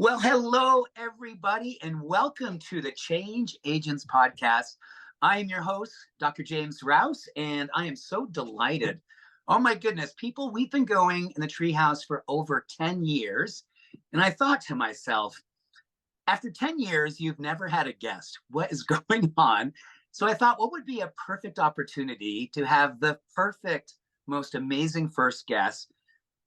Well, hello, everybody, and welcome to the Change Agents podcast. I am your host, Dr. James Rouse, and I am so delighted. Oh, my goodness, people, we've been going in the treehouse for over 10 years. And I thought to myself, after 10 years, you've never had a guest. What is going on? So I thought, what would be a perfect opportunity to have the perfect, most amazing first guest?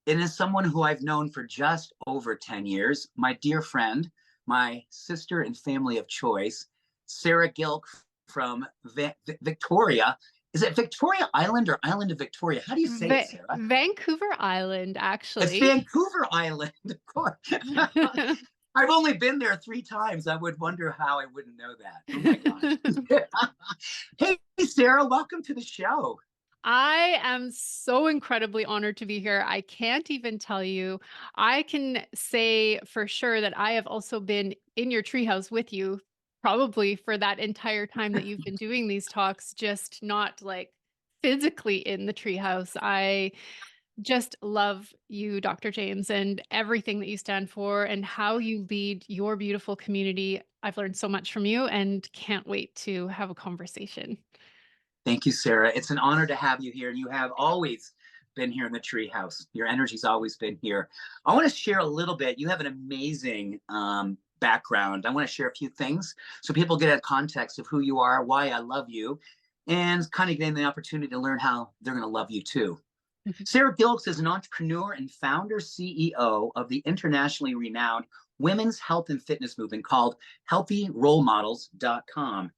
It is someone who I've known for just over 10 years, my dear friend, my sister and family of choice, Sarah Gilks from Victoria. Is it Victoria Island or Island of Victoria? How do you say it, Sarah? Vancouver Island, It's actually. Vancouver Island, of course. I've only been there 3 times. I would wonder how I wouldn't know that. Oh my gosh. Hey, Sarah, welcome to the show. I am so incredibly honored to be here. I can't even tell you. I can say for sure that I have also been in your treehouse with you, probably for that entire time that you've been doing these talks, just not like physically in the treehouse. I just love you, Dr. James, and everything that you stand for and how you lead your beautiful community. I've learned so much from you and can't wait to have a conversation. Thank you, Sarah. It's an honor to have you here. You have always been here in the treehouse. Your energy's always been here. I want to share a little bit. You have an amazing background. I want to share a few things so people get a context of who you are, why I love you, and kind of getting the opportunity to learn how they're going to love you too. Sarah Gilks is an entrepreneur and founder CEO of the internationally renowned women's health and fitness movement called healthyrolemodels.com.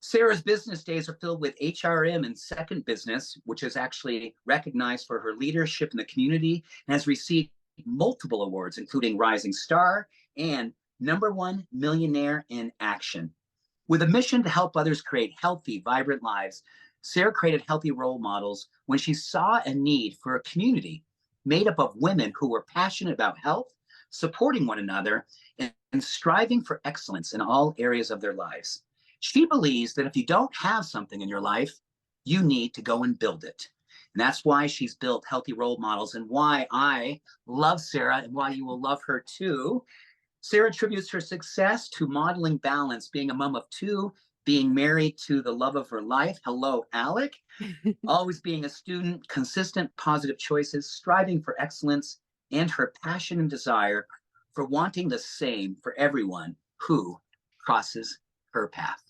Sarah's business days are filled with HRM and second business, which is actually recognized for her leadership in the community and has received multiple awards, including Rising Star and #1 Millionaire in Action. With a mission to help others create healthy, vibrant lives, Sarah created Healthy Role Models when she saw a need for a community made up of women who were passionate about health, supporting one another, and striving for excellence in all areas of their lives. She believes that if you don't have something in your life, you need to go and build it. And that's why she's built Healthy Role Models and why I love Sarah and why you will love her too. Sarah attributes her success to modeling balance, being a mom of two, being married to the love of her life. Hello, Alec. Always being a student, consistent, positive choices, striving for excellence, and her passion and desire for wanting the same for everyone who crosses her path.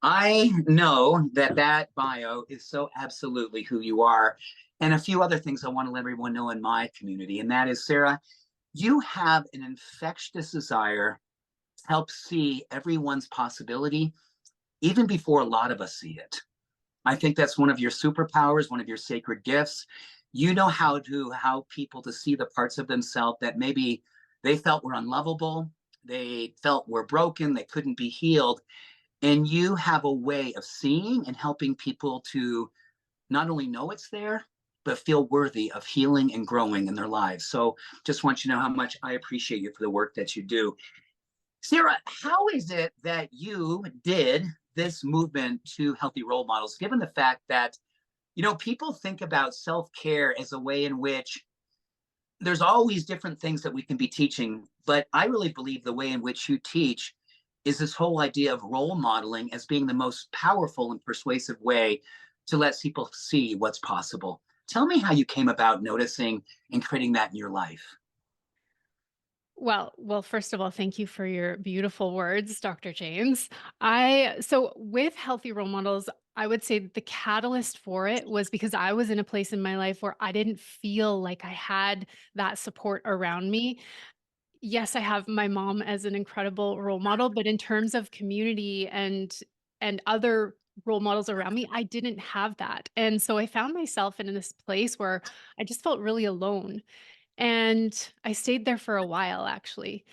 I know that that bio is so absolutely who you are. And a few other things I want to let everyone know in my community. And that is, Sarah, you have an infectious desire to help see everyone's possibility, even before a lot of us see it. I think that's one of your superpowers, one of your sacred gifts. You know how to help people to see the parts of themselves that maybe they felt were unlovable, they felt were broken, they couldn't be healed. And you have a way of seeing and helping people to not only know it's there, but feel worthy of healing and growing in their lives. So just want you to know how much I appreciate you for the work that you do. Sarah, how is it that you did this movement to Healthy Role Models, given the fact that, people think about self-care as a way in which there's always different things that we can be teaching, but I really believe the way in which you teach is this whole idea of role modeling as being the most powerful and persuasive way to let people see what's possible. Tell me how you came about noticing and creating that in your life. Well, first of all, thank you for your beautiful words, Dr. James. So with healthy role models, I would say the catalyst for it was because I was in a place in my life where I didn't feel like I had that support around me. Yes, I have my mom as an incredible role model, but in terms of community and other role models around me, I didn't have that. And so I found myself in this place where I just felt really alone. And I stayed there for a while, actually.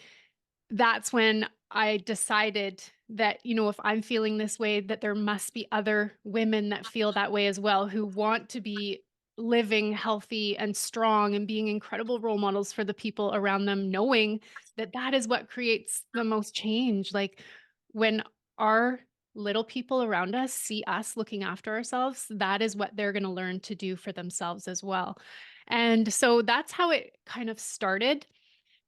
That's when I decided that, if I'm feeling this way, that there must be other women that feel that way as well, who want to be living healthy and strong and being incredible role models for the people around them, knowing that that is what creates the most change. Like when our little people around us see us looking after ourselves, that is what they're going to learn to do for themselves as well. And so that's how it kind of started.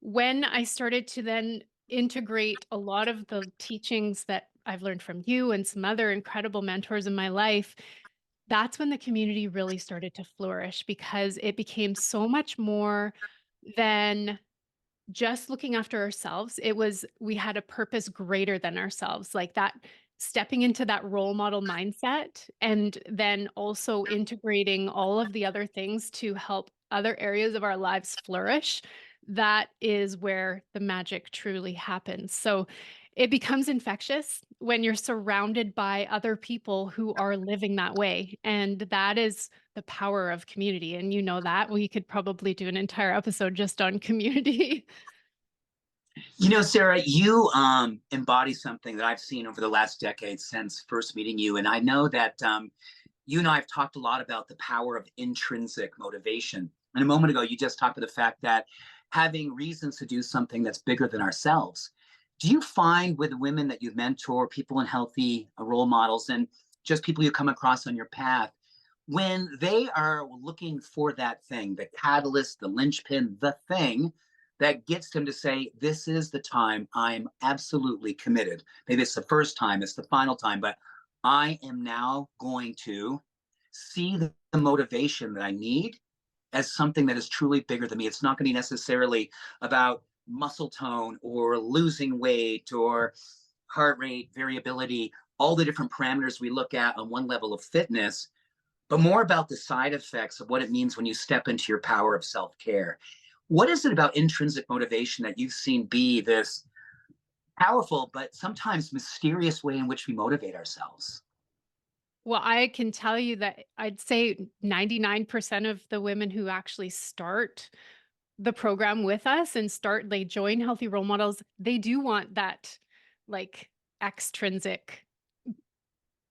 when I started to then integrate a lot of the teachings that I've learned from you and some other incredible mentors in my life, that's when the community really started to flourish because it became so much more than just looking after ourselves. It was we had a purpose greater than ourselves, like that stepping into that role model mindset and then also integrating all of the other things to help other areas of our lives flourish. That is where the magic truly happens. So it becomes infectious when you're surrounded by other people who are living that way. And that is the power of community. And you know that. We could probably do an entire episode just on community. Sarah, you embody something that I've seen over the last decade since first meeting you. And I know that you and I have talked a lot about the power of intrinsic motivation. And a moment ago, you just talked about the fact that having reasons to do something that's bigger than ourselves. Do you find with the women that you mentor, people in healthy role models, and just people you come across on your path, when they are looking for that thing, the catalyst, the linchpin, the thing that gets them to say, this is the time I'm absolutely committed. Maybe it's the first time, it's the final time, but I am now going to see the motivation that I need as something that is truly bigger than me. It's not going to be necessarily about muscle tone or losing weight or heart rate variability, all the different parameters we look at on one level of fitness, but more about the side effects of what it means when you step into your power of self-care. What is it about intrinsic motivation that you've seen be this powerful, but sometimes mysterious way in which we motivate ourselves? Well, I can tell you that I'd say 99% of the women who actually start the program with us and they join Healthy Role Models, they do want that like extrinsic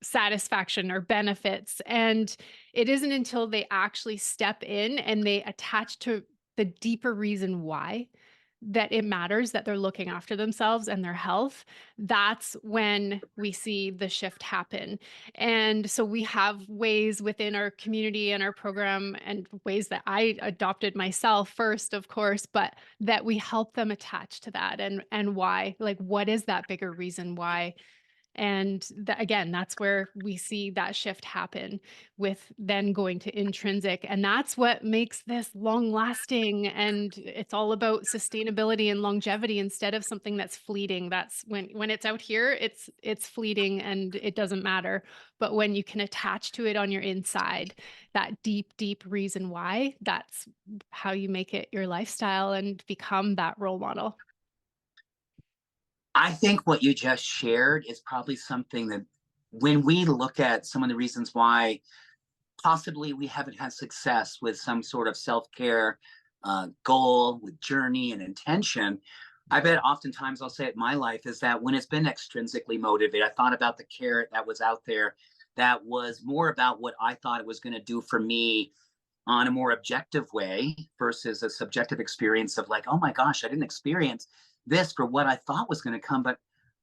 satisfaction or benefits. And it isn't until they actually step in and they attach to the deeper reason why that it matters that they're looking after themselves and their health. That's when we see the shift happen. And so we have ways within our community and our program and ways that I adopted myself first, of course, but that we help them attach to that and why, like what is that bigger reason why. And again, that's where we see that shift happen with then going to intrinsic. And that's what makes this long lasting. And it's all about sustainability and longevity instead of something that's fleeting. That's when it's out here, it's fleeting and it doesn't matter. But when you can attach to it on your inside, that deep, deep reason why, that's how you make it your lifestyle and become that role model. I think what you just shared is probably something that when we look at some of the reasons why possibly we haven't had success with some sort of self-care goal, with journey and intention, I bet oftentimes I'll say it in my life is that when it's been extrinsically motivated, I thought about the carrot that was out there that was more about what I thought it was going to do for me on a more objective way versus a subjective experience of like, oh my gosh, I didn't experience this for what I thought was going to come, but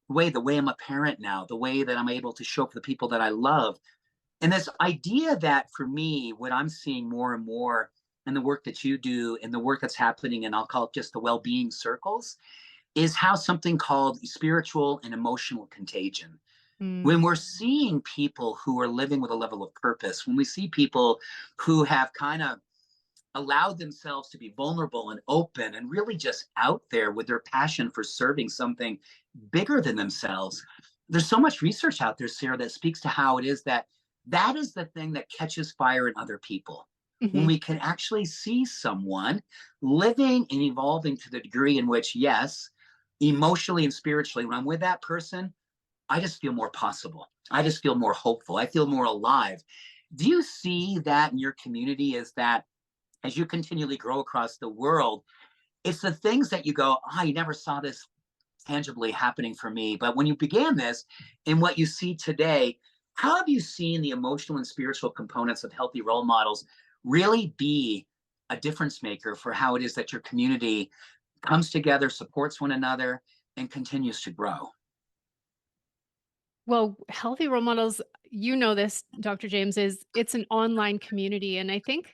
the way I'm a parent now, the way that I'm able to show up for the people that I love. And this idea that for me, what I'm seeing more and more in the work that you do and the work that's happening, and I'll call it just the well-being circles, is how something called spiritual and emotional contagion. When we're seeing people who are living with a level of purpose, when we see people who have kind of allowed themselves to be vulnerable and open and really just out there with their passion for serving something bigger than themselves, there's so much research out there, Sarah, that speaks to how it is that that is the thing that catches fire in other people. When Mhm. we can actually see someone living and evolving to the degree in which, yes, emotionally and spiritually, when I'm with that person, I just feel more possible. I just feel more hopeful. I feel more alive. Do you see that in your community? Is that as you continually grow across the world, it's the things that you go, oh, I never saw this tangibly happening for me. But when you began this and what you see today, how have you seen the emotional and spiritual components of healthy role models really be a difference maker for how it is that your community comes together, supports one another, and continues to grow? Well, healthy role models, you know this, Dr. James, is it's an online community. And I think,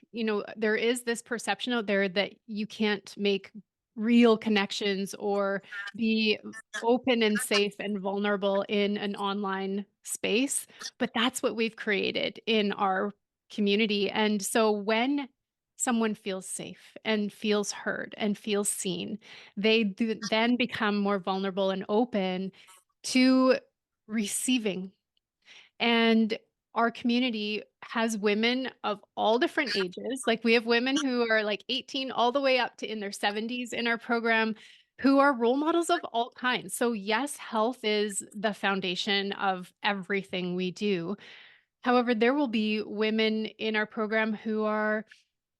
there is this perception out there that you can't make real connections or be open and safe and vulnerable in an online space. But that's what we've created in our community. And so when someone feels safe and feels heard and feels seen, they then become more vulnerable and open to receiving. And our community has women of all different ages. Like we have women who are like 18 all the way up to in their 70s in our program who are role models of all kinds. So yes, health is the foundation of everything we do. However, there will be women in our program who are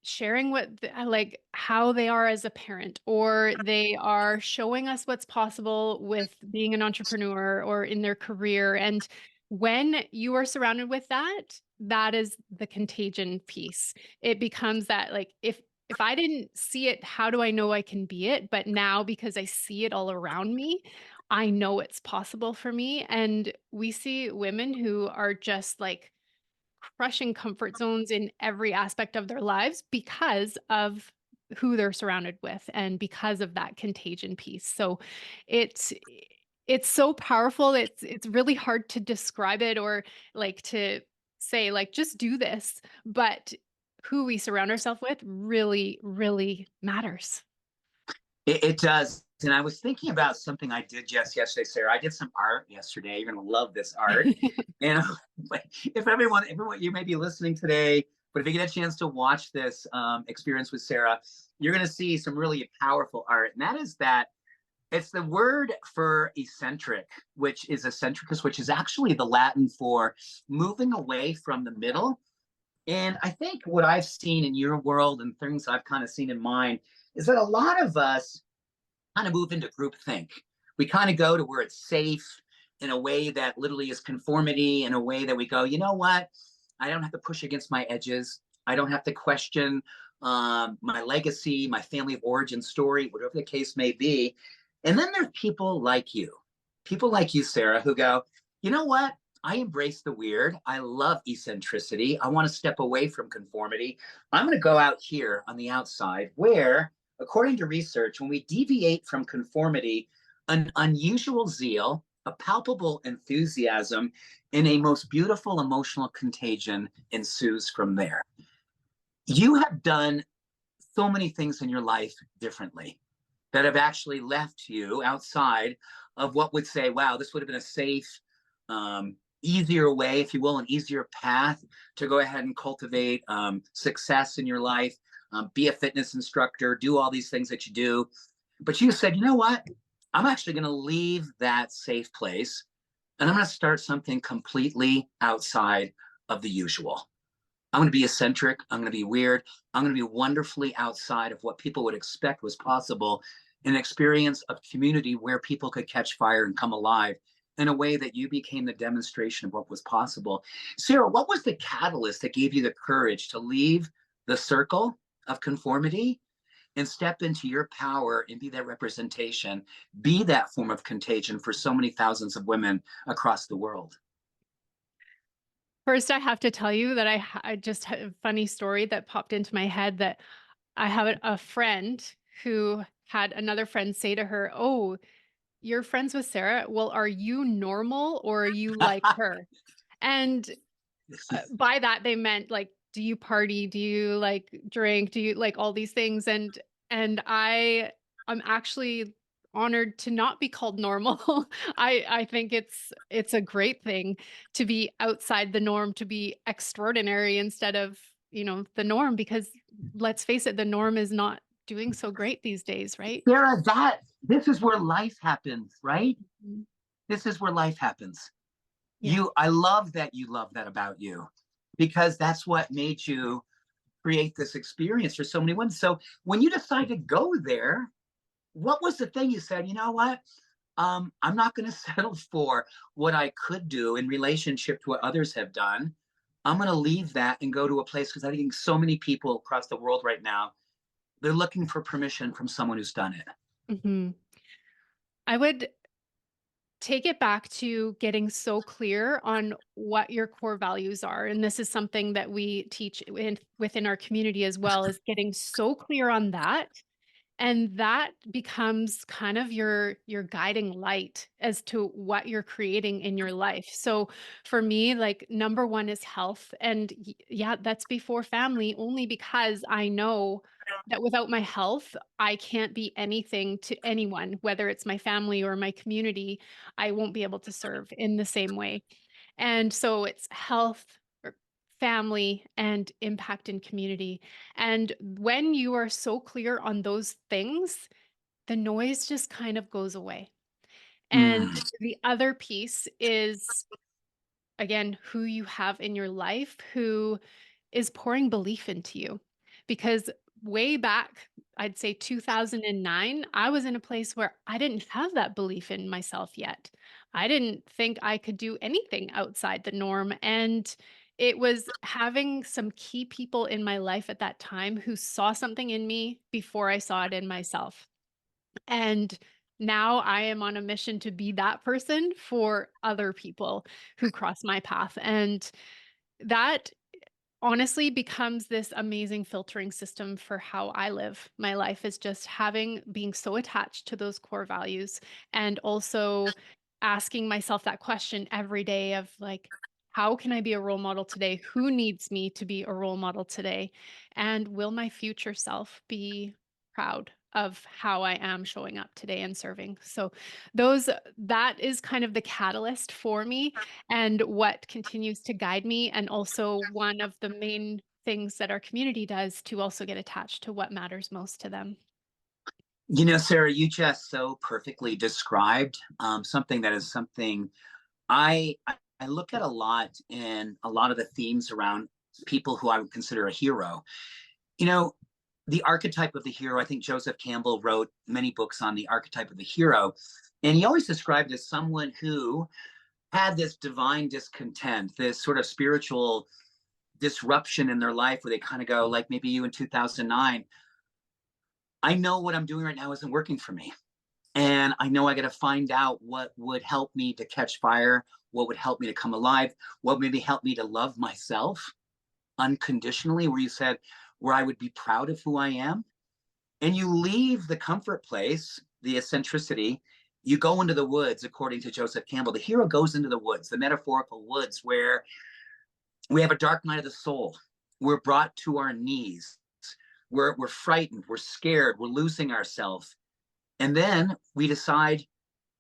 sharing like how they are as a parent, or they are showing us what's possible with being an entrepreneur or in their career. And when you are surrounded with that, that is the contagion piece. It becomes that like if I didn't see it, how do I know I can be it? But now because I see it all around me, I know it's possible for me. And we see women who are just like crushing comfort zones in every aspect of their lives because of who they're surrounded with and because of that contagion piece. So it's it's so powerful. It's really hard to describe it or like to say like just do this, but who we surround ourselves with really really matters. It does. And I was thinking about something I did just yesterday, Sarah. I did some art yesterday. You're going to love this art. And if everyone, you may be listening today, but if you get a chance to watch this experience with Sarah, you're going to see some really powerful art. And that is that it's the word for eccentric, which is eccentricus, which is actually the Latin for moving away from the middle. And I think what I've seen in your world and things I've kind of seen in mine is that a lot of us kind of move into groupthink. We kind of go to where it's safe in a way that literally is conformity, in a way that we go, you know what? I don't have to push against my edges. I don't have to question my legacy, my family of origin story, whatever the case may be. And then there's people like you, Sarah, who go, you know what? I embrace the weird. I love eccentricity. I want to step away from conformity. I'm going to go out here on the outside where, according to research, when we deviate from conformity, an unusual zeal, a palpable enthusiasm, and a most beautiful emotional contagion ensues from there. You have done so many things in your life differently that have actually left you outside of what would say, wow, this would have been a safe, easier way, if you will, an easier path to go ahead and cultivate success in your life, be a fitness instructor, do all these things that you do. But you said, you know what? I'm actually going to leave that safe place and I'm going to start something completely outside of the usual. I'm going to be eccentric. I'm going to be weird. I'm going to be wonderfully outside of what people would expect was possible, an experience of community where people could catch fire and come alive in a way that you became the demonstration of what was possible. Sarah, what was the catalyst that gave you the courage to leave the circle of conformity and step into your power and be that representation, be that form of contagion for so many thousands of women across the world? First, I have to tell you that I just had a funny story that popped into my head that I have a friend who had another friend say to her, "Oh, you're friends with Sarah. Well, are you normal or are you like her?" And by that they meant like, do you party? Do you like drink? Do you like all these things? And I'm actually honored to not be called normal. I think it's a great thing to be outside the norm, to be extraordinary instead of, the norm, because let's face it, the norm is not doing so great these days, right? Sarah, this is where life happens, right? Mhm. This is where life happens. Yeah. I love that you love that about you because that's what made you create this experience for so many women. So when you decided to go there, what was the thing you said, you know what? I'm not going to settle for what I could do in relationship to what others have done. I'm going to leave that and go to a place because I think so many people across the world right now, they're looking for permission from someone who's done it. Mhm. I would take it back to getting so clear on what your core values are. And this is something that we teach within our community as well, is getting so clear on that And that becomes kind of your guiding light as to what you're creating in your life. So for me, like number 1 is health. And yeah, that's before family, only because I know that without my health, I can't be anything to anyone, whether it's my family or my community. I won't be able to serve in the same way. And so it's health, or family, and impact in community. And when you are so clear on those things, the noise just kind of goes away. And Mm. the other piece is, again, who you have in your life who is pouring belief into you. Because way back, I'd say 2009, I was in a place where I didn't have that belief in myself yet. I didn't think I could do anything outside the norm. And it was having some key people in my life at that time who saw something in me before I saw it in myself. And now I am on a mission to be that person for other people who cross my path. And that honestly becomes this amazing filtering system for how I live my life, is just being so attached to those core values, and also asking myself that question every day of like, how can I be a role model today? Who needs me to be a role model today? And will my future self be proud of how I am showing up today and serving? So that is kind of the catalyst for me, and what continues to guide me, and also one of the main things that our community does to also get attached to what matters most to them. Sarah, you just so perfectly described something that is something I look at a lot in a lot of the themes around people who I would consider a hero. You know, the archetype of the hero, I think Joseph Campbell wrote many books on the archetype of the hero. And he always described it as someone who had this divine discontent, this sort of spiritual disruption in their life where they kind of go, like maybe you in 2009, I know what I'm doing right now isn't working for me. And I know I got to find out what would help me to catch fire, what would help me to come alive, what maybe help me to love myself unconditionally, where you said, where I would be proud of who I am. And you leave the comfort place, the eccentricity, you go into the woods, according to Joseph Campbell. The hero goes into the woods, the metaphorical woods, where we have a dark night of the soul. We're brought to our knees. We're frightened. We're scared. We're losing ourselves. And then we decide,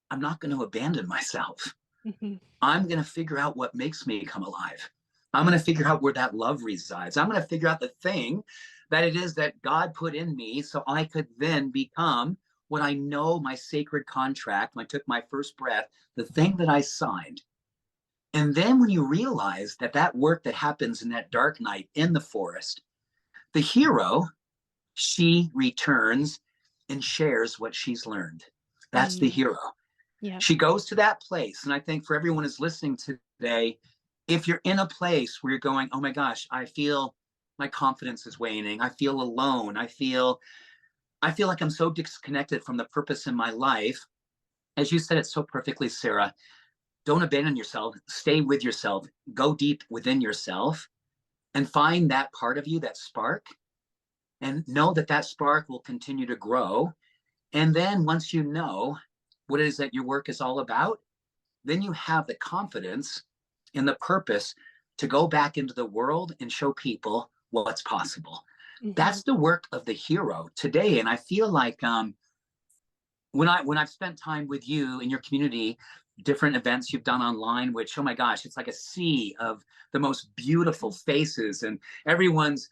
I'm not going to abandon myself. Mhm. I'm going to figure out what makes me come alive. I'm going to figure out where that love resides. I'm going to figure out the thing that it is that God put in me so I could then become what I know my sacred contract, when I took my first breath, the thing that I signed. And then when you realize that that work that happens in that dark night in the forest, the hero, she returns and shares what she's learned. That's the Mm, hero. yeah. She goes to that place. And I think for everyone who's listening today, if you're in a place where you're going, oh my gosh, I feel my confidence is waning. I feel alone. I feel like I'm so disconnected from the purpose in my life. As you said it so perfectly, Sarah, don't abandon yourself. Stay with yourself. Go deep within yourself and find that part of you, that spark, and know that that spark will continue to grow. And then once you know what it is that your work is all about, then you have the confidence and the purpose to go back into the world and show people what's possible. Mhm. That's the work of the hero today. And I feel like when I've spent time with you in your community, different events you've done online, which, oh my gosh, it's like a sea of the most beautiful faces, and everyone's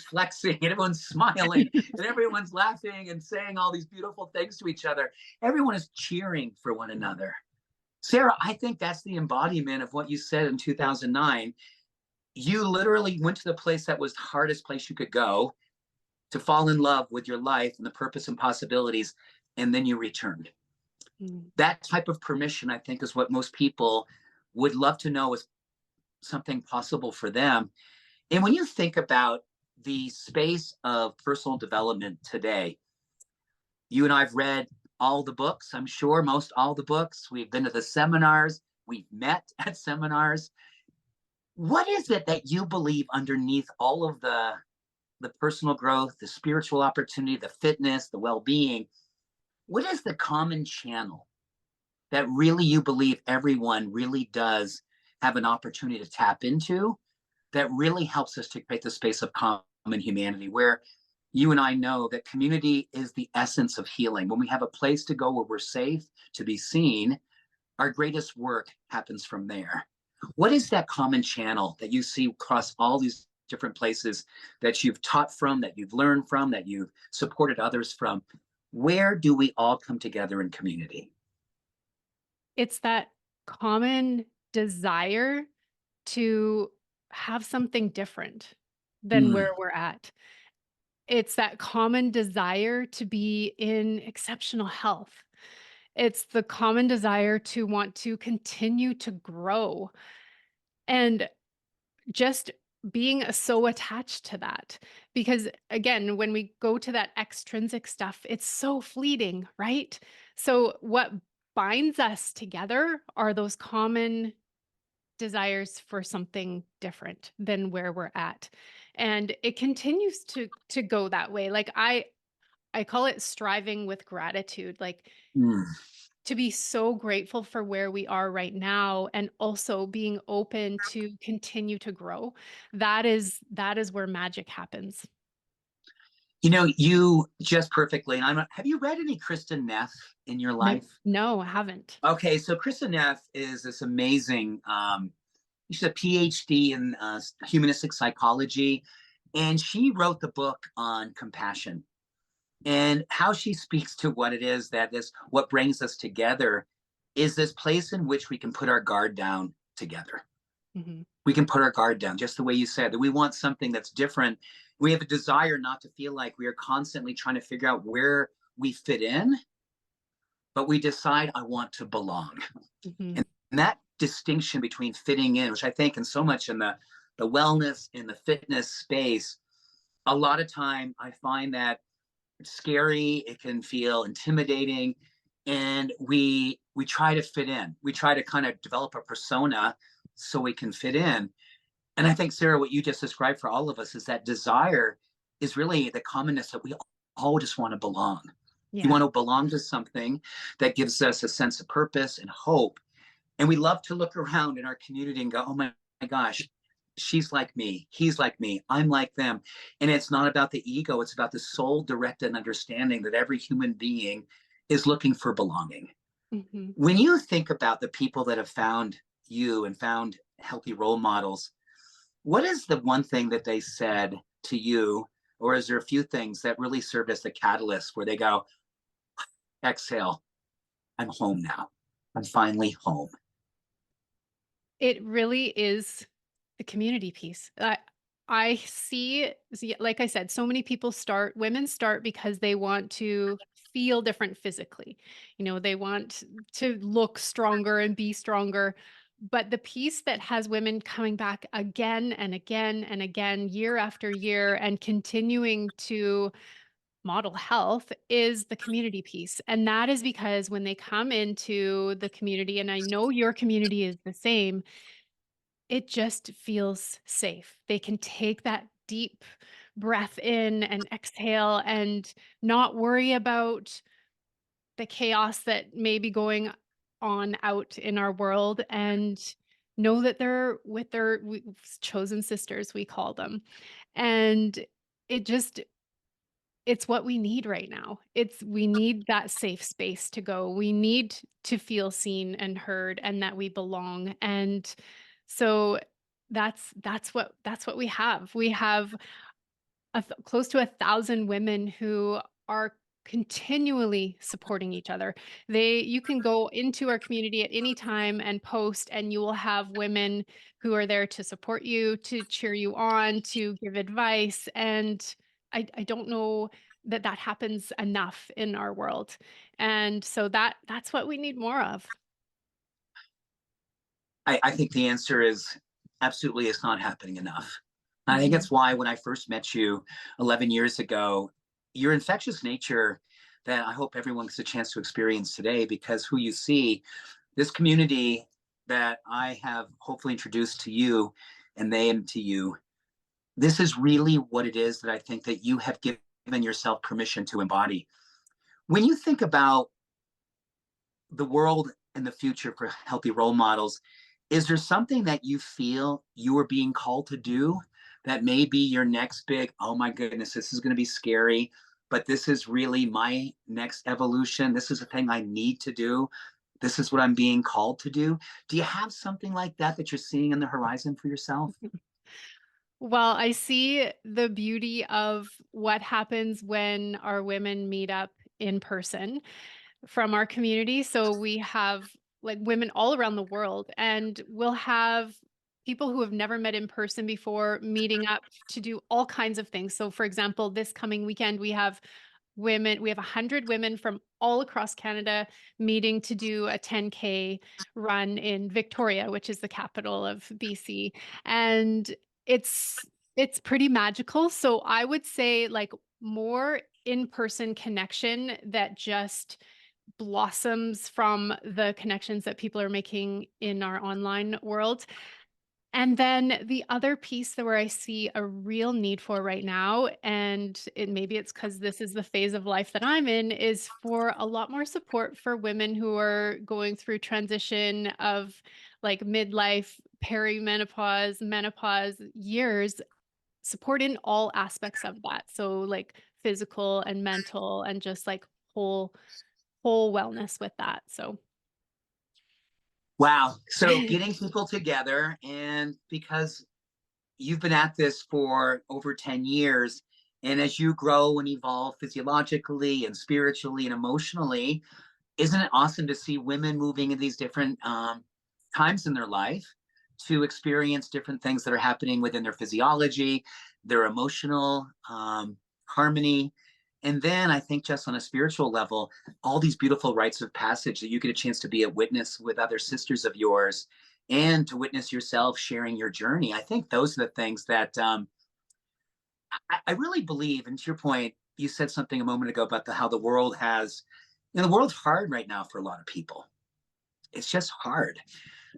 flexing and everyone's smiling and everyone's laughing and saying all these beautiful things to each other. Everyone is cheering for one another. Sarah, I think that's the embodiment of what you said in 2009. You literally went to the place that was the hardest place you could go to fall in love with your life and the purpose and possibilities, and then you returned. Mm. That type of permission, I think, is what most people would love to know is something possible for them. And when you think about the space of personal development today, you and I've read all the books, I'm sure, most all the books. We've been to the seminars, we've met at seminars. What is it that you believe underneath all of the the personal growth, the spiritual opportunity, the fitness, the well-being, what is the common channel that really you believe everyone really does have an opportunity to tap into, that really helps us to create the space of common humanity, where you and I know that community is the essence of healing? When we have a place to go where we're safe to be seen, our greatest work happens from there. What is that common channel that you see across all these different places that you've taught from, that you've learned from, that you've supported others from? Where do we all come together in community? It's that common desire to have something different than Mm, where we're at. It's that common desire to be in exceptional health. It's the common desire to want to continue to grow, and just being so attached to that. Because again, when we go to that extrinsic stuff, it's so fleeting, right? So what binds us together are those common desires for something different than where we're at. And it continues to go that way. Like I call it striving with gratitude. Like mm. to be so grateful for where we are right now, and also being open to continue to grow. That is where magic happens. You know, you just perfectly, and have you read any Kristen Neff in your No, life? no, I haven't. Okay, so Kristen Neff is this amazing, she's a PhD in humanistic psychology, and she wrote the book on compassion and how she speaks to what it is that this, what brings us together is this place in which we can put our guard down together. Mhm. We can put our guard down, just the way you said, that we want something that's different. We have a desire not to feel like we are constantly trying to figure out where we fit in, but we decide, I want to belong. Mhm. And that distinction between fitting in, which I think in so much in the wellness, in the fitness space, a lot of time I find that it's scary, it can feel intimidating, and we try to fit in. We try to kind of develop a persona so we can fit in. And I think, Sarah, what you just described for all of us is that desire is really the commonness that we all just want to belong. You Yeah. want to belong to something that gives us a sense of purpose and hope. And we love to look around in our community and go, oh my gosh, she's like me, he's like me, I'm like them. And it's not about the ego, it's about the soul directed understanding that every human being is looking for belonging. Mhm. When you think about the people that have found you and found healthy role models, what is the one thing that they said to you? Or is there a few things that really served as the catalyst where they go, exhale, I'm home now. I'm finally home. It really is the community piece. I see, like I said, so many people start, women start because they want to feel different physically. They want to look stronger and be stronger. But the piece that has women coming back again and again and again, year after year, and continuing to model health is the community piece. And that is because when they come into the community, and I know your community is the same, it just feels safe. They can take that deep breath in and exhale and not worry about the chaos that may be going on out in our world, and know that they're with their chosen sisters, we call them. And it just it's what we need right now. We need that safe space to go. We need to feel seen and heard, and that we belong. And so that's what we have. We have close to 1,000 women who are continually supporting each other. You can go into our community at any time and post, and you will have women who are there to support you, to cheer you on, to give advice. And I don't know that that happens enough in our world. And so that's what we need more of. I think the answer is absolutely it's not happening enough. And I think Mhm. that's why when I first met you 11 years ago, your infectious nature that I hope everyone gets a chance to experience today, because who you see, this community that I have hopefully introduced to you and they and to you, This is really what it is that I think that you have given yourself permission to embody. When you think about the world and the future for healthy role models, is there something that you feel you are being called to do that may be your next big, oh my goodness, this is going to be scary, but this is really my next evolution. This is a thing I need to do. This is what I'm being called to do. Do you have something like that that you're seeing on the horizon for yourself? Well, I see the beauty of what happens when our women meet up in person from our community. So we have like women all around the world, and we'll have people who have never met in person before meeting up to do all kinds of things. So, for example, this coming weekend, we have 100 women from all across Canada meeting to do a 10K run in Victoria, which is the capital of BC. And it's it's pretty magical. So I would say like more in-person connection that just blossoms from the connections that people are making in our online world. And then the other piece that where I see a real need for right now, and maybe it's because this is the phase of life that I'm in, is for a lot more support for women who are going through transition of like midlife, perimenopause, menopause years, support in all aspects of that. So like physical and mental and just like whole wellness with that. So Wow. So getting people together, and because you've been at this for over 10 years, and as you grow and evolve physiologically and spiritually and emotionally, isn't it awesome to see women moving in these different times in their life to experience different things that are happening within their physiology, their emotional harmony, and then I think just on a spiritual level, all these beautiful rites of passage that you get a chance to be a witness with other sisters of yours and to witness yourself sharing your journey. I think those are the things that I really believe. And to your point, you said something a moment ago about how the world has, the world's hard right now for a lot of people. It's just hard.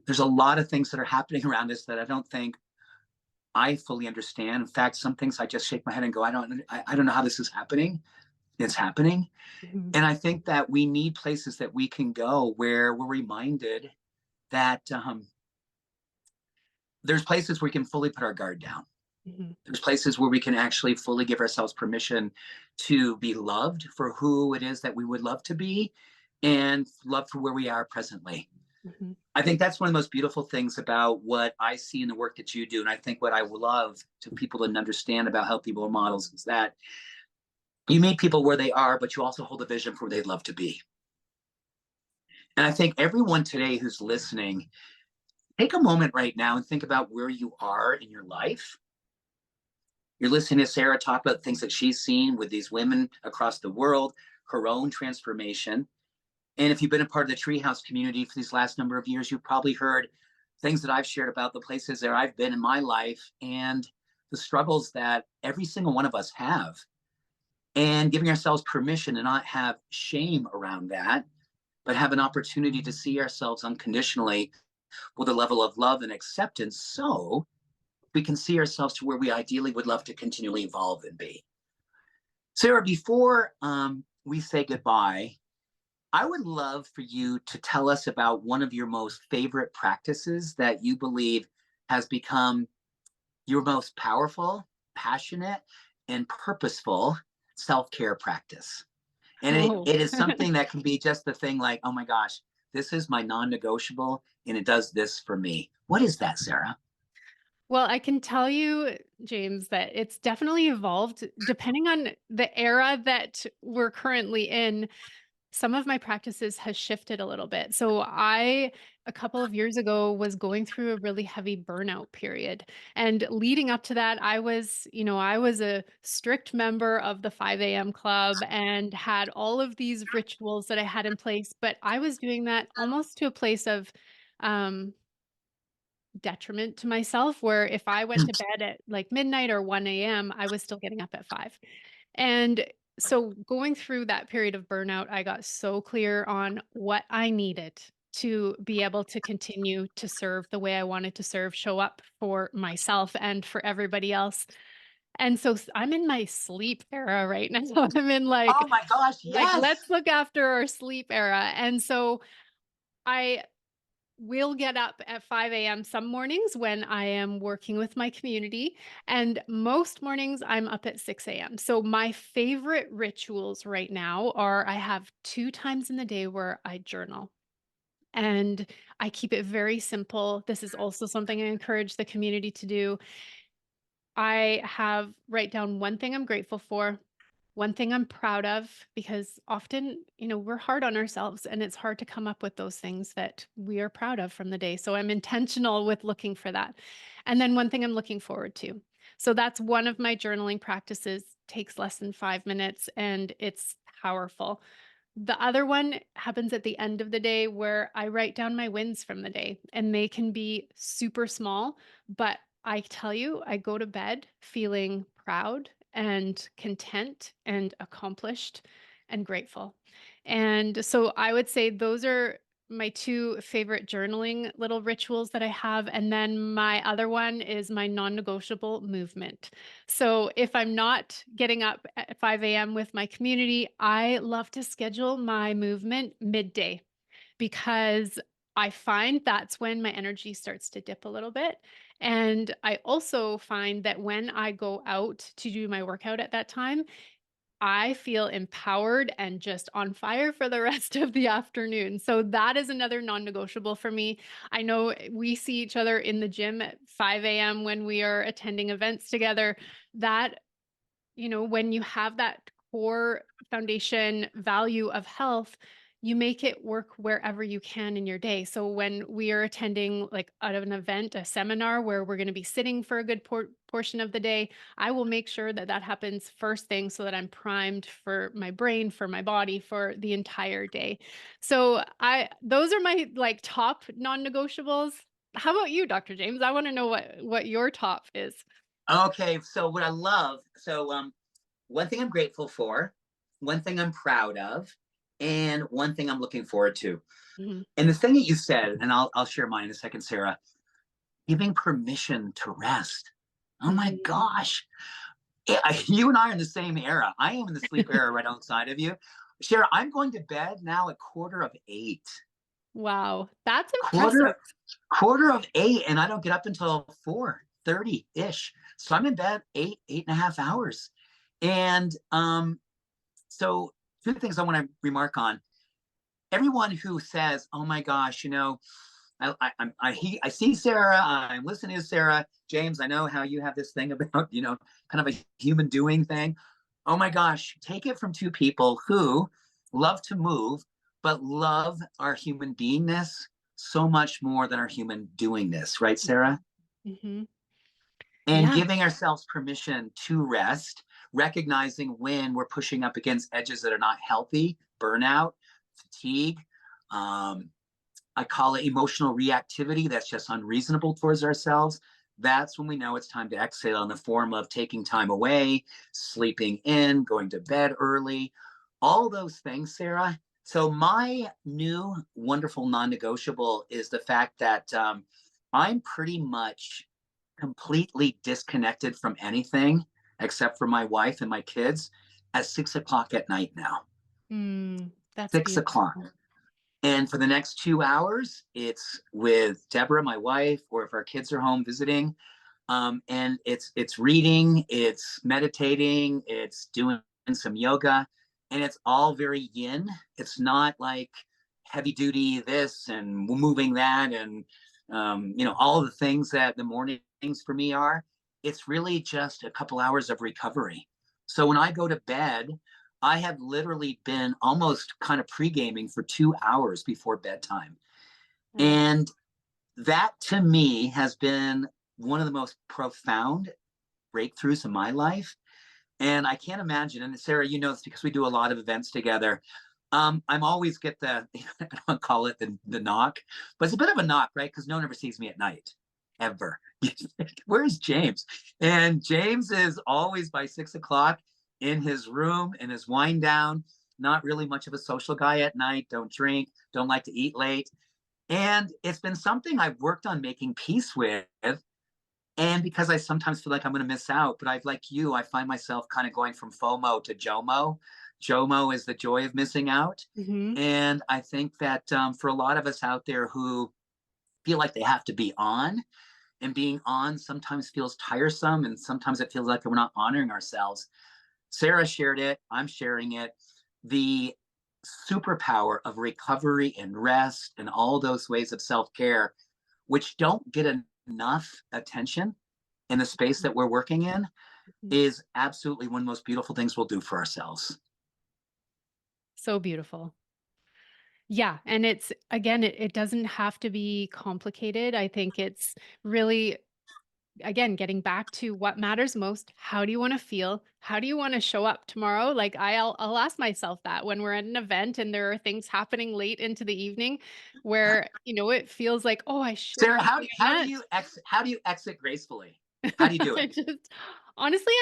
There's a lot of things that are happening around us that I don't think I fully understand. In fact, some things I just shake my head and go, I don't know how this is happening. It's happening. Mhm, And I think that we need places that we can go where we're reminded that there's places where we can fully put our guard down. mhm, There's places where we can actually fully give ourselves permission to be loved for who it is that we would love to be and love for where we are presently. mhm, I think that's one of the most beautiful things about what I see in the work that you do. And I think what I love to people to understand about healthy role models is that you meet people where they are, but you also hold a vision for where they'd love to be. And I think everyone today who's listening, take a moment right now and think about where you are in your life. You're listening to Sarah talk about things that she's seen with these women across the world, her own transformation. And if you've been a part of the Treehouse community for these last number of years, you've probably heard things that I've shared about the places that I've been in my life and the struggles that every single one of us have. And giving ourselves permission to not have shame around that, but have an opportunity to see ourselves unconditionally with a level of love and acceptance so we can see ourselves to where we ideally would love to continually evolve and be. Sarah, before we say goodbye, I would love for you to tell us about one of your most favorite practices that you believe has become your most powerful, passionate, and purposeful self care practice. And Oh. it is something that can be just the thing like, oh my gosh, this is my non negotiable and it does this for me. What is that, Sarah? Well, I can tell you, James, that it's definitely evolved depending on the era that we're currently in. Some of my practices has shifted a little bit. So a couple of years ago, was going through a really heavy burnout period. And leading up to that, I was a strict member of the 5 a.m. club and had all of these rituals that I had in place. But I was doing that almost to a place of um, detriment to myself, where if I went to bed at like midnight or 1 a.m., I was still getting up at 5. And so going through that period of burnout, I got so clear on what I needed to be able to continue to serve the way I wanted to serve, show up for myself and for everybody else. And so I'm in my sleep era right now. I'm in Oh my gosh, let's yes. look after our sleep era. And so I will get up at 5 a.m. some mornings when I am working with my community, and most mornings I'm up at 6 a.m. So my favorite rituals right now are I have 2 times in the day where I journal. And I keep it very simple. This is also something I encourage the community to do. I have write down one thing I'm grateful for, one thing I'm proud of, because often, we're hard on ourselves and it's hard to come up with those things that we are proud of from the day. So I'm intentional with looking for that. And then one thing I'm looking forward to. So that's one of my journaling practices, takes less than 5 minutes and it's powerful. The other one happens at the end of the day where I write down my wins from the day, and they can be super small, but I tell you, I go to bed feeling proud and content and accomplished and grateful. And so I would say those are my two favorite journaling little rituals that I have. And then my other one is my non negotiable movement. So if I'm not getting up at 5 a.m. with my community, I love to schedule my movement midday because I find that's when my energy starts to dip a little bit. And I also find that when I go out to do my workout at that time, I feel empowered and just on fire for the rest of the afternoon. So that is another non-negotiable for me. I know we see each other in the gym at 5 a.m. when we are attending events together. That when you have that core foundation value of health, you make it work wherever you can in your day. So when we are attending like at an event, a seminar where we're going to be sitting for a good portion of the day, I will make sure that that happens first thing so that I'm primed for my brain, for my body, for the entire day. So those are my like top non-negotiables. How about you, Dr. James? I want to know what your top is. Okay, so what I love, one thing I'm grateful for, one thing I'm proud of, and one thing I'm looking forward to. Mhm. And the thing that you said, and I'll share mine in a second, Sarah, giving permission to rest. Oh my Mhm. gosh. You and I are in the same era. I am in the sleep era right outside of you. Sarah, I'm going to bed now at 8:15. Wow, that's impressive. Quarter quarter of eight, and I don't get up until 4:30 ish. So I'm in bed 8.5 hours. And so two things I want to remark on. Everyone who says, "Oh my gosh, I see Sarah. I'm listening to Sarah. James, I know how you have this thing about kind of a human doing thing." Oh my gosh, take it from two people who love to move, but love our human beingness so much more than our human doingness, right, Sarah? Mhm. And Yeah. giving ourselves permission to rest, recognizing when we're pushing up against edges that are not healthy, burnout, fatigue. Um, I call it emotional reactivity that's just unreasonable towards ourselves. That's when we know it's time to exhale in the form of taking time away, sleeping in, going to bed early, all those things, Sarah. So, my new wonderful non negotiable is the fact that I'm pretty much completely disconnected from anything except for my wife and my kids at 6 o'clock at night now. That's 6 o'clock. beautiful. And for the next 2 hours, it's with Deborah, my wife, or if our kids are home visiting. And it's reading, it's meditating, it's doing some yoga, and it's all very yin. It's not like heavy duty this and moving that, and all the things that the mornings for me are. It's really just a couple hours of recovery. So when I go to bed, I have literally been almost kind of pre-gaming for 2 hours before bedtime. Yeah. And that to me has been one of the most profound breakthroughs in my life. And I can't imagine, and Sarah, you know this because we do a lot of events together. I'm always get the, I don't call it the knock, but it's a bit of a knock, right? Because no one ever sees me at night, ever. Where's James? And James is always by 6 o'clock in his room, in his wind down, not really much of a social guy at night, don't drink, don't like to eat late. And it's been something I've worked on making peace with And because I sometimes feel like I'm going to miss out, but I've like you, I find myself kind of going from FOMO to JOMO. JOMO is the joy of missing out. Hmm. And I think that for a lot of us out there who feel like they have to be on, and being on sometimes feels tiresome, and sometimes it feels like we're not honoring ourselves. Sarah shared it. I'm sharing it. The superpower of recovery and rest and all those ways of self care, which don't get enough attention in the space that we're working in, is absolutely one of the most beautiful things we'll do for ourselves. So beautiful. Yeah, and it's again, it doesn't have to be complicated. I think it's really, again, getting back to what matters most. How do you want to feel? How do you want to show up tomorrow? Like I'll ask myself that when we're at an event and there are things happening late into the evening where, it feels like, oh, I should Sarah, have how done do that. you exit gracefully? How do you do I it? just honestly,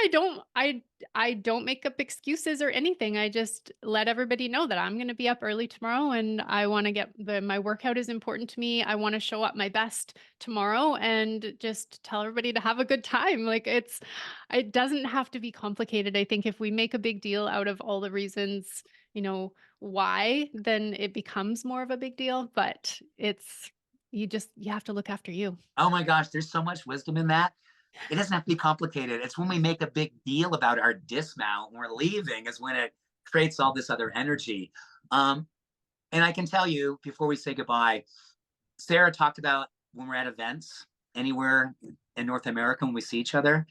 I don't make up excuses or anything. I just let everybody know that I'm going to be up early tomorrow and I want to get my workout is important to me. I want to show up my best tomorrow and just tell everybody to have a good time. Like it doesn't have to be complicated. I think if we make a big deal out of all the reasons, why, then it becomes more of a big deal, but you have to look after you. Oh my gosh, there's so much wisdom in that. It doesn't have to be complicated. It's when we make a big deal about our dismount when we're leaving is when it creates all this other energy. Um, and I can tell you before we say goodbye, Sarah talked about when we're at events anywhere in North America when we see each other,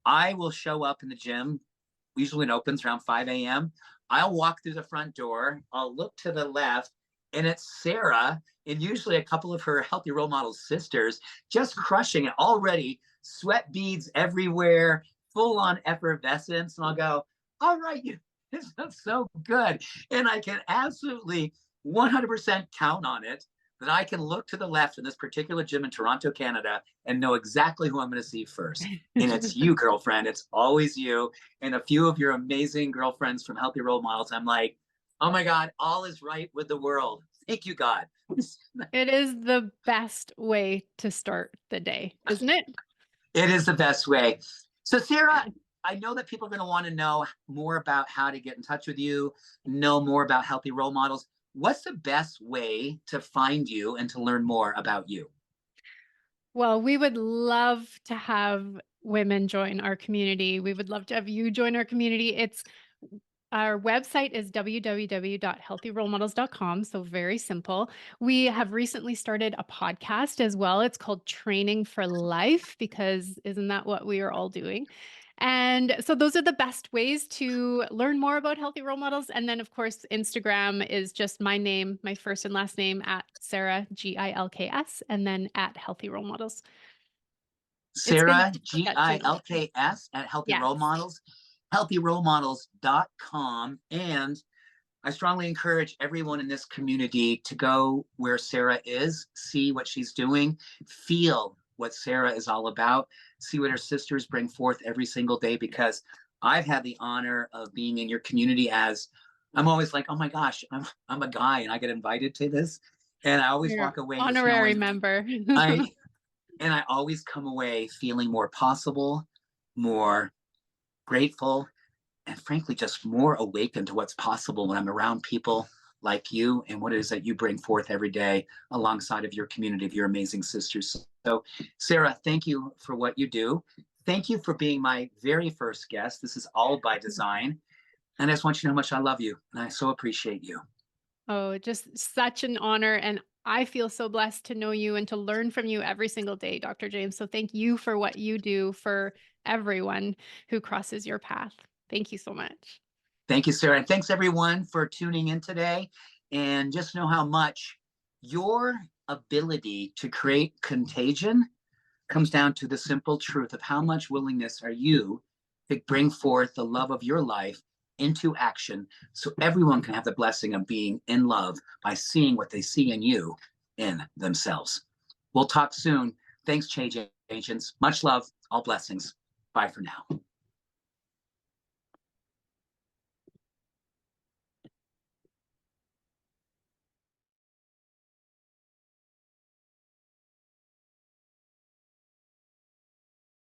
I will show up in the gym. Usually it opens around 5 a.m. I'll walk through the front door. I'll look to the left, and it's Sarah and usually a couple of her healthy role model sisters just crushing it already. Sweat beads everywhere, full on effervescence. And I'll go, all right, this looks so good. And I can absolutely 100% count on it that I can look to the left in this particular gym in Toronto, Canada, and know exactly who I'm going to see first. And it's you, girlfriend. It's always you. And a few of your amazing girlfriends from Healthy Role Models. I'm like, oh my God, all is right with the world. Thank you, God. It is the best way to start the day, isn't it? It is the best way. So, Sarah, I know that people are going to want to know more about how to get in touch with you, know more about Healthy Role Models. What's the best way to find you and to learn more about you? Well, we would love to have women join our community. We would love to have you join our community. Our website is www.healthyrolemodels.com. So very simple. We have recently started a podcast as well. It's called Training for Life because isn't that what we are all doing? And so those are the best ways to learn more about healthy role models. And then of course, Instagram is just my name, my first and last name at Sarah, Gilks, and then at Healthy Role Models. It's been Sarah, difficult to get to though. Gilks at Healthy Role Yes. Models, healthyrolemodels.com. And I strongly encourage everyone in this community to go where Sarah is, see what she's doing, feel what Sarah is all about, see what her sisters bring forth every single day. Because I've had the honor of being in your community as I'm always like, oh my gosh, I'm a guy and I get invited to this. And I always You're walk away just honorary knowing member. I and I always come away feeling more possible, more grateful, and frankly, just more awakened to what's possible when I'm around people like you and what it is that you bring forth every day alongside of your community of your amazing sisters. So, Sarah, thank you for what you do. Thank you for being my very first guest. This is all by design. And I just want you to know how much I love you. And I so appreciate you. Oh, just such an honor. And I feel so blessed to know you and to learn from you every single day, Dr. James. So thank you for what you do for everyone who crosses your path. Thank you so much. Thank you, Sarah. And thanks everyone for tuning in today. And just know how much your ability to create contagion comes down to the simple truth of how much willingness are you to bring forth the love of your life into action so everyone can have the blessing of being in love by seeing what they see in you in themselves. We'll talk soon. Thanks, change agents. Much love. All blessings. Bye for now.